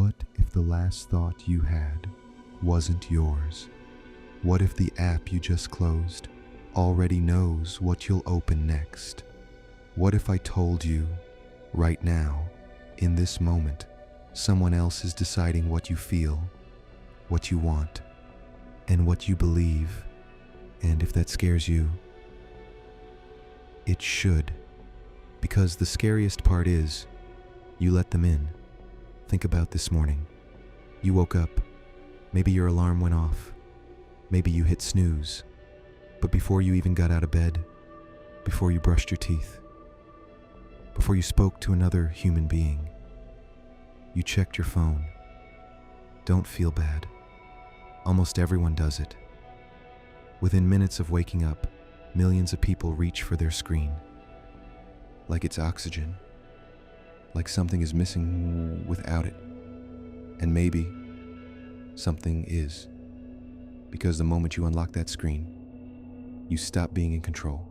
What if the last thought you had wasn't yours? What if the app you just closed already knows what you'll open next? What if I told you, right now, in this moment, someone else is deciding what you feel, what you want, and what you believe? And if that scares you, it should. Because the scariest part is, you let them in. Think about this morning. You woke up. Maybe your alarm went off. Maybe you hit snooze. But before you even got out of bed, before you brushed your teeth, before you spoke to another human being, you checked your phone. Don't feel bad. Almost everyone does it. Within minutes of waking up, millions of people reach for their screen. Like it's oxygen. Like something is missing without it. And maybe something is. Because the moment you unlock that screen, you stop being in control.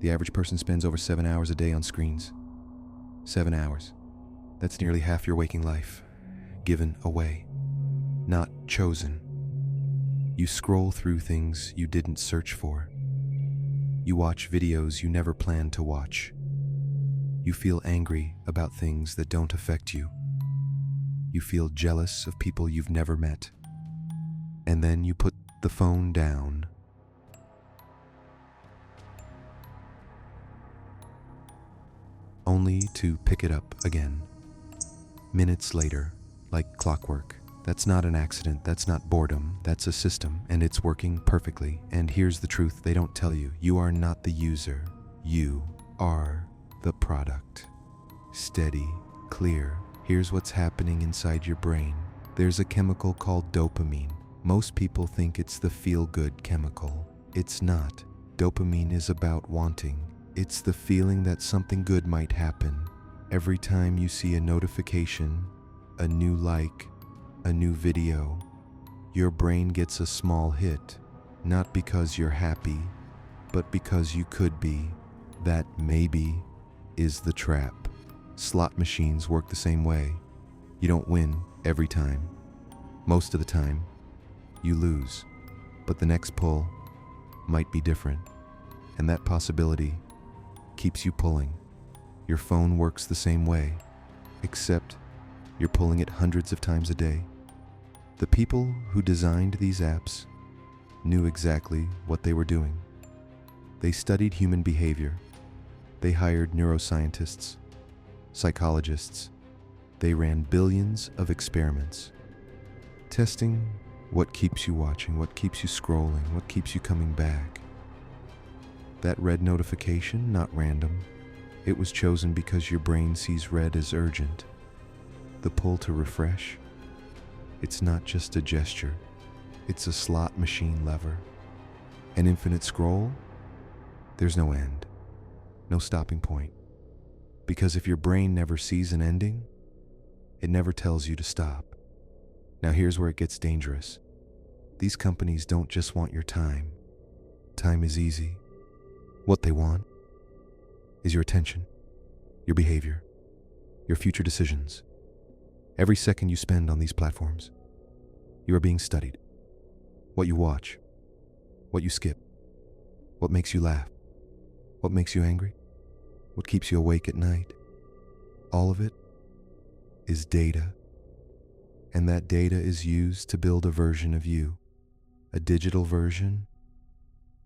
The average person spends over 7 hours a day on screens. 7 hours. That's nearly half your waking life. Given away. Not chosen. You scroll through things you didn't search for. You watch videos you never planned to watch. You feel angry about things that don't affect you. You feel jealous of people you've never met. And then you put the phone down. Only to pick it up again. Minutes later, like clockwork. That's not an accident, that's not boredom, that's a system, and it's working perfectly. And here's the truth they don't tell you. You are not the user. You are the product. Steady, clear. Here's what's happening inside your brain. There's a chemical called dopamine. Most people think it's the feel-good chemical. It's not. Dopamine is about wanting. It's the feeling that something good might happen. Every time you see a notification, a new like, a new video, your brain gets a small hit. Not because you're happy, but because you could be. That maybe is the trap. Slot machines work the same way. You don't win every time. Most of the time, you lose. But the next pull might be different. And that possibility keeps you pulling. Your phone works the same way, except you're pulling it hundreds of times a day. The people who designed these apps knew exactly what they were doing. They studied human behavior. They hired neuroscientists, psychologists. They ran billions of experiments, testing what keeps you watching, what keeps you scrolling, what keeps you coming back. That red notification, not random. It was chosen because your brain sees red as urgent. The pull to refresh, it's not just a gesture. It's a slot machine lever. An infinite scroll, there's no end, no stopping point. Because if your brain never sees an ending, it never tells you to stop. Now here's where it gets dangerous. These companies don't just want your time. Time is easy. What they want is your attention, your behavior, your future decisions. Every second you spend on these platforms, you are being studied. What you watch, what you skip, what makes you laugh, what makes you angry, what keeps you awake at night. All of it is data. And that data is used to build a version of you, a digital version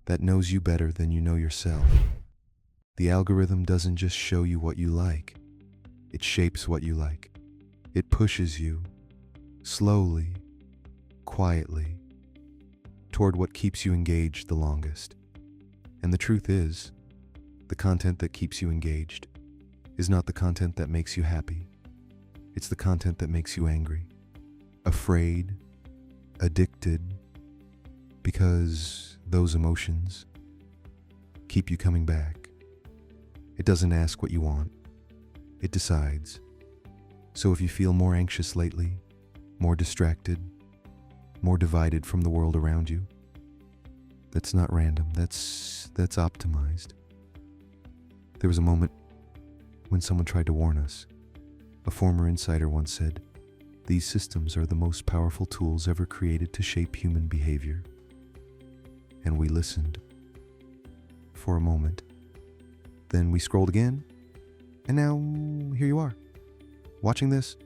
that knows you better than you know yourself. The algorithm doesn't just show you what you like, it shapes what you like. It pushes you, slowly, quietly, toward what keeps you engaged the longest. And the truth is, the content that keeps you engaged is not the content that makes you happy. It's the content that makes you angry, afraid, addicted, because those emotions keep you coming back. It doesn't ask what you want. It decides. So if you feel more anxious lately, more distracted, more divided from the world around you, that's not random. That's optimized. There was a moment when someone tried to warn us. A former insider once said, These systems are the most powerful tools ever created to shape human behavior. And we listened for a moment. Then we scrolled again, and now here you are, watching this,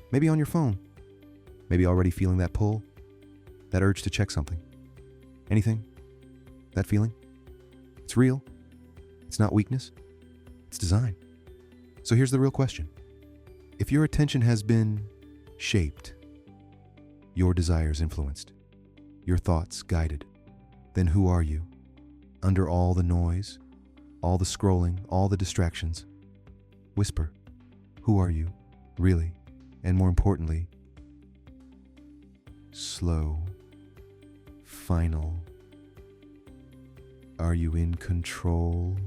maybe on your phone, maybe already feeling that pull, that urge to check something. Anything? That feeling? It's real. It's not weakness. It's design. So here's the real question. If your attention has been shaped, your desires influenced, your thoughts guided, then who are you? Under all the noise, all the scrolling, all the distractions, whisper, who are you, really? And more importantly, slow, final. Are you in control?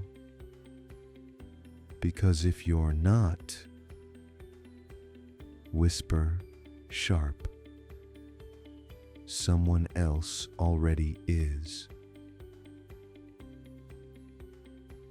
Because if you're not, whisper sharp, someone else already is.